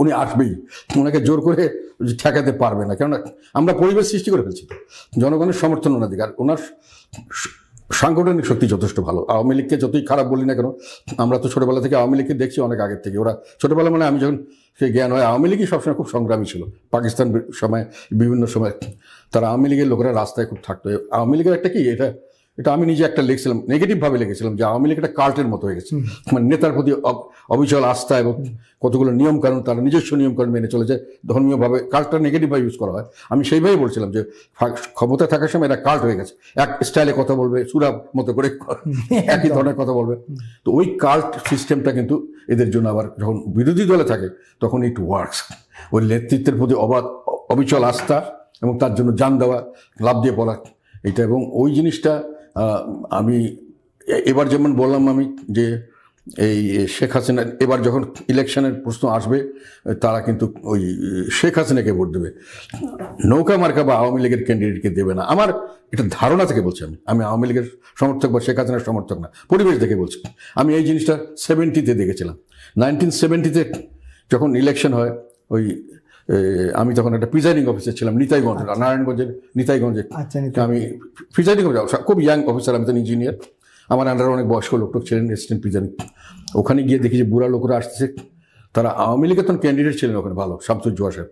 উনি আসবেই, ওনাকে জোর করে ঠেকাতে পারবে না, কেননা আমরা পরিবেশ সৃষ্টি করে ফেলছি। জনগণের সমর্থন ওনার দিকে, আর ওনার সাংগঠনিক শক্তি যথেষ্ট ভালো। আওয়ামী লীগকে যতই খারাপ বলি না কেন, আমরা তো ছোটবেলা থেকে আওয়ামী লীগকে দেখছি অনেক আগের থেকে। ওরা ছোটবেলা মানে আমি যখন সেই জ্ঞান হয়, আওয়ামী লীগই সবসময় খুব সংগ্রামী ছিল। পাকিস্তান সময় বিভিন্ন সময় তারা আওয়ামী লীগের লোকেরা রাস্তায় খুব থাকতো। আওয়ামী লীগের একটা কি, এটা আমি নিজে একটা লিখছিলাম, নেগেটিভভাবে লিখেছিলাম যে আওয়ামী লীগ একটা কাল্টের মতো হয়ে গেছে। মানে নেতার প্রতি অবিচল আস্থা এবং কতগুলো নিয়মকানুন, তারা নিজস্ব নিয়মকানুন মেনে চলেছে ধর্মীয়ভাবে। কাল্টটা নেগেটিভভাবে ইউজ করা হয়। আমি সেইভাবেই বলছিলাম যে ক্ষমতা থাকার সময় এটা কাল্ট হয়ে গেছে, এক স্টাইলে কথা বলবে, সুরাব মতো করে একই ধরনের কথা বলবে। তো ওই কাল্ট সিস্টেমটা কিন্তু এদের জন্য আবার যখন বিরোধী দলে থাকে তখন ইট ওয়ার্কস। ওই নেতৃত্বের প্রতি অবিচল আস্থা এবং তার জন্য জান দেওয়া, লাভ দিয়ে বলা, এটা। এবং ওই জিনিসটা আমি এবার যেমন বললাম আমি যে এই শেখ হাসিনা এবার যখন ইলেকশনের প্রশ্ন আসবে, তারা কিন্তু ওই শেখ হাসিনাকে ভোট দেবে, নৌকা মার্কা বা আওয়ামী লীগের ক্যান্ডিডেটকে দেবে না। আমার এটা ধারণা থেকে বলছি, আমি আওয়ামী লীগের সমর্থক বা শেখ হাসিনার সমর্থক না, পরিবেশ দেখে বলছি। আমি এই জিনিসটা 70-তে দেখেছিলাম। 1970-তে যখন ইলেকশন হয়, ওই আমি তখন একটা প্রিজাইডিং অফিসার ছিলাম নিতাইগঞ্জ, নারায়ণগঞ্জের নিতাইগঞ্জে। আমি প্রিজাইডিং অফিসার, খুব ইয়াং অফিসার, আমি তো ইঞ্জিনিয়ার, আমার আন্ডারে অনেক বয়স্ক লোক ছিলেন অ্যাসিস্ট্যান্ট প্রিজাইডিং। ওখানে গিয়ে দেখি যে বুড়া লোকরা আসতেছে, তারা আওয়ামী লীগের তখন ক্যান্ডিডেট ছিলেন ওখানে ভালো, শামসুজ্জোহা সাহেব।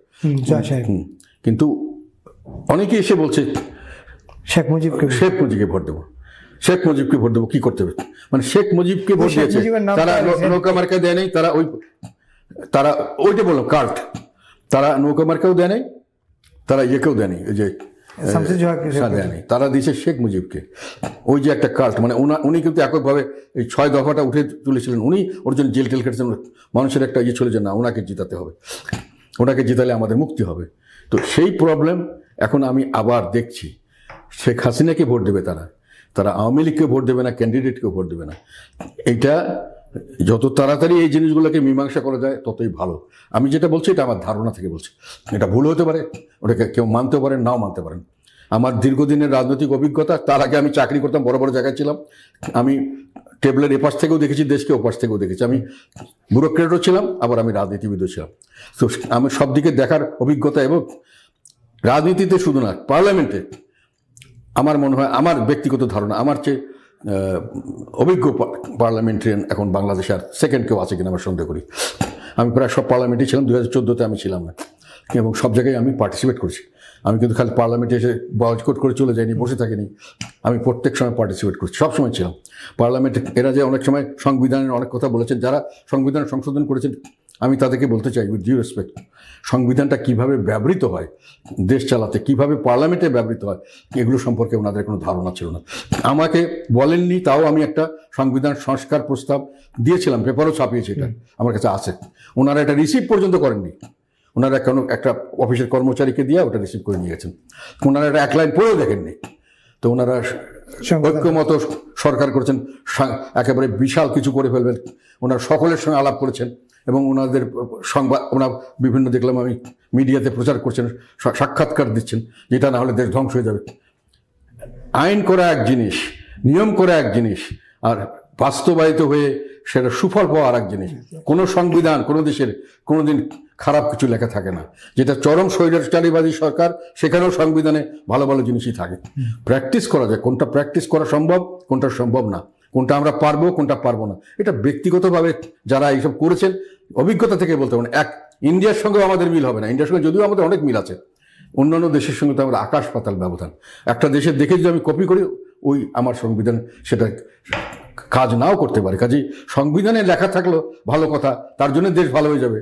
কিন্তু অনেকে এসে বলছে শেখ মুজিবকে ভোট দেবো, শেখ মুজিবকে ভোট দেবো, কি করতে হবে? মানে শেখ মুজিবকে ভোট দিয়েছে, তারা নৌকা মার্কা দেয় নাই, তারা ওইটা বললো কাল্ট। তারা নৌকা মার্কাও দেয় নাই, তারা ইয়েকেও দেয় নাই, ওই যে দেয় নাই, তারা দিয়েছে শেখ মুজিবকে। ওই যে একটা কাল্ট, মানে উনি কিন্তু এককভাবে এই 6 দফাটা উঠে তুলেছিলেন। উনি ওর জন্য জেল টেল খেটেছেন। মানুষের একটা ইয়ে ছিল যে না, ওনাকে জিতাতে হবে, ওনাকে জিতালে আমাদের মুক্তি হবে। তো সেই প্রবলেম এখন আমি আবার দেখছি। শেখ হাসিনাকে ভোট দেবে তারা আওয়ামী লীগকে ভোট দেবে না, ক্যান্ডিডেটকেও ভোট দেবে না। এইটা যত তাড়াতাড়ি এই জিনিসগুলোকে মীমাংসা করা যায় ততই ভালো। আমি যেটা বলছি এটা আমার ধারণা থেকে বলছি, এটা ভুল হতে পারে, ওটাকে কেউ মানতেও পারেন, নাও মানতে পারেন। আমার দীর্ঘদিনের রাজনৈতিক অভিজ্ঞতা, তার আগে আমি চাকরি করতাম, বড় বড় জায়গায় ছিলাম। আমি টেবিলের এপাশ থেকেও দেখেছি, দেশকে ওপাশ থেকেও দেখেছি। আমি ব্যুরোক্রেটও ছিলাম, আবার আমি রাজনীতিবিদও ছিলাম। তো আমি সব দিকে দেখার অভিজ্ঞতা, এবং রাজনীতিতে শুধু না, পার্লামেন্টে আমার মনে হয়, আমার ব্যক্তিগত ধারণা, আমার চেয়ে অভিজ্ঞ পার্লামেন্টারিয়ান এখন বাংলাদেশে আর সেকেন্ড কেউ আছে কিনা আমার সন্দেহ করি। আমি প্রায় সব পার্লামেন্টে ছিলাম, 2014-তে আমি ছিলাম না, এবং সব জায়গায় আমি পার্টিসিপেট করছি। আমি কিন্তু খালি পার্লামেন্টে এসে বয়কট করে চলে যাইনি, বসে থাকিনি। আমি প্রত্যেক সময় পার্টিসিপেট করছি, সবসময় ছিলাম পার্লামেন্টে। এরা যে অনেক সময় সংবিধানের অনেক কথা বলেছেন, যারা সংবিধান সংশোধন করেছেন, আমি তাদেরকে বলতে চাই উইথ ডিউ রেসপেক্ট, সংবিধানটা কীভাবে ব্যবহৃত হয় দেশ চালাতে, কীভাবে পার্লামেন্টে ব্যবহৃত হয়, এগুলো সম্পর্কে ওনাদের কোনো ধারণা ছিল না। আমাকে বলেননি, তাও আমি একটা সংবিধান সংস্কার প্রস্তাব দিয়েছিলাম, পেপারও ছাপিয়েছি, এটা আমার কাছে আছে। ওনারা এটা রিসিভ পর্যন্ত করেননি, ওনারা একটা অফিসের কর্মচারীকে দিয়ে ওটা রিসিভ করে নিয়ে গেছেন। ওনারা এটা এক লাইন পড়েও দেখেননি। তো ওনারা ঐক্যমত সরকার করেছেন, একেবারে বিশাল কিছু করে ফেলবেন। ওনারা সকলের সঙ্গে আলাপ করেছেন, এবং ওনাদের সংবাদ ওনার বিভিন্ন দেখলাম আমি মিডিয়াতে প্রচার করছেন, সাক্ষাৎকার দিচ্ছেন, যেটা না হলে দেশ ধ্বংস হয়ে যাবে। আইন করা এক জিনিস, নিয়ম করা এক জিনিস, আর বাস্তবায়িত হয়ে সেটা সুফল পাওয়া আর এক জিনিস। কোনো সংবিধান কোনো দেশের কোনোদিন খারাপ কিছু লেখা থাকে না। যেটা চরম স্বৈরাচারীবাদী সরকার, সেখানেও সংবিধানে ভালো ভালো জিনিসই থাকে। প্র্যাকটিস করা যায়, কোনটা প্র্যাকটিস করা সম্ভব, কোনটা সম্ভব না, কোনটা আমরা পারবো, কোনটা পারবো না, এটা ব্যক্তিগতভাবে যারা এইসব করেছেন অভিজ্ঞতা থেকে বলতে পারেন। ইন্ডিয়ার সঙ্গেও আমাদের মিল হবে না, ইন্ডিয়ার সঙ্গে যদিও আমাদের অনেক মিল আছে, অন্যান্য দেশের সঙ্গে তো আমরা আকাশ পাতাল ব্যবধান। একটা দেশের দেখে যদি আমি কপি করি, ওই আমার সংবিধান সেটা কাজ নাও করতে পারে। কাজেই সংবিধানে লেখা থাকলো ভালো কথা, তার জন্য দেশ ভালো হয়ে যাবে।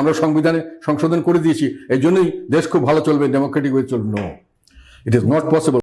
আমরা সংবিধানে সংশোধন করে দিয়েছি, এই জন্যই দেশ খুব ভালো চলবে, ডেমোক্রেটিক ওয়ে চলবে। No, it is not possible.